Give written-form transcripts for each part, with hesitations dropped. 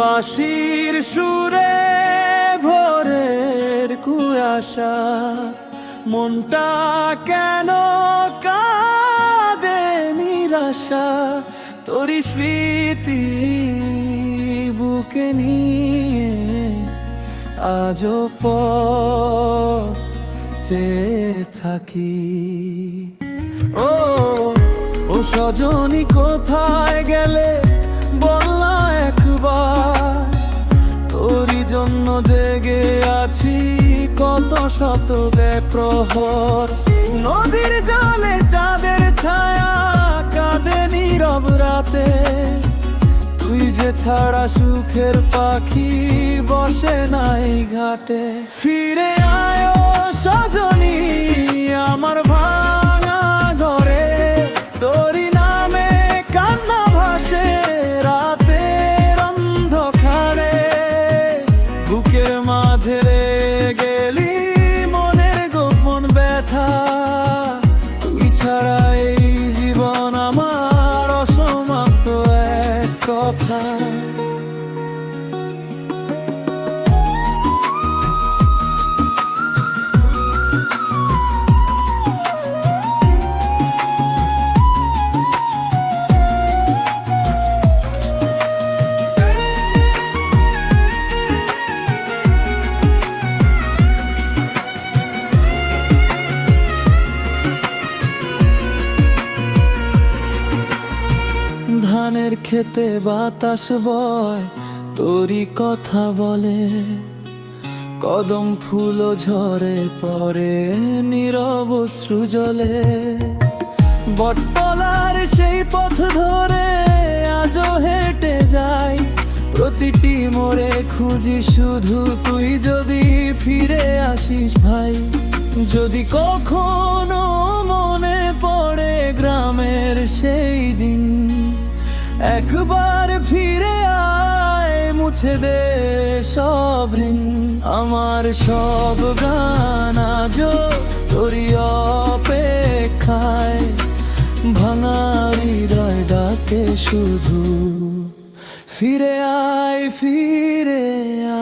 বাঁশির সুরে ভোরের কুয়াশা, মনটা কেন কাঁদে নিরাশা, তোরি স্মৃতি বুকে নিয়ে আজও পথ চেয়ে থাকি। ও সজনী কোথায় গেলে বললা একবার, তোরই জন্য জেগে আছি কত শত প্রহর। নদীর জলে চাঁদের ছায়া কাঁদে নীরব রাতে, তুই যে ছাড়া সুখের পাখি বসে নাই ঘাটে। ফিরে আয় সজনী আমার ভাঙা ঘরে, তোরই নামে কান্না ভাসে রাতের অন্ধকারে। বুকের মাঝে গেলি মনের গোপন ব্যথা, তুই ছাড়া এই জীবন আমার অসমাপ্ত এক কথা। ধানের খেতে বাতাস বয় তোরই কথা বলে, কদম ফুল ঝরে পড়ে নীরব অশ্রু জলে। বটতলার সেই পথ ধরে আজও হেঁটে যাই, প্রতিটি মোড়ে খুঁজি শুধু তুই যদি ফিরে আসিস ভাই। যদি কখনো মনে পড়ে গ্রামের সেই দিন, একবার ফিরে আয় মুছে দে সব ঋণ। আমার সব গান আজও তোরই অপেক্ষায়, ভাঙা হৃদয় ডাকে শুধু ফিরে আয় ফিরে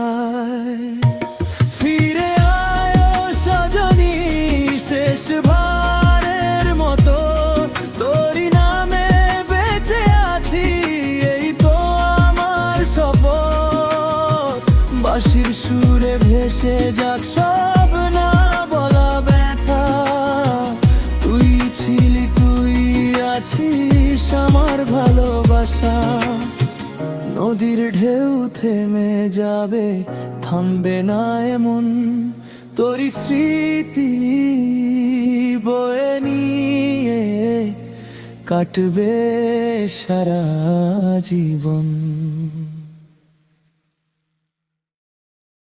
আয়। ফিরে আয় সজনী শেষ ভারের মতো, তোরই নামে বেঁচে আছি এই তো আমার শপথ। বাঁশির সুরে ভেসে যাক সব না বলা ব্যথা, তুই ছিলি তুই আছিস আমার ভালোবাসা। নদীর ঢেউ থেমে যাবে থামবে না এমন, তোরই স্মৃতি বয়ে নিয়ে কাটবে সারা জীবন।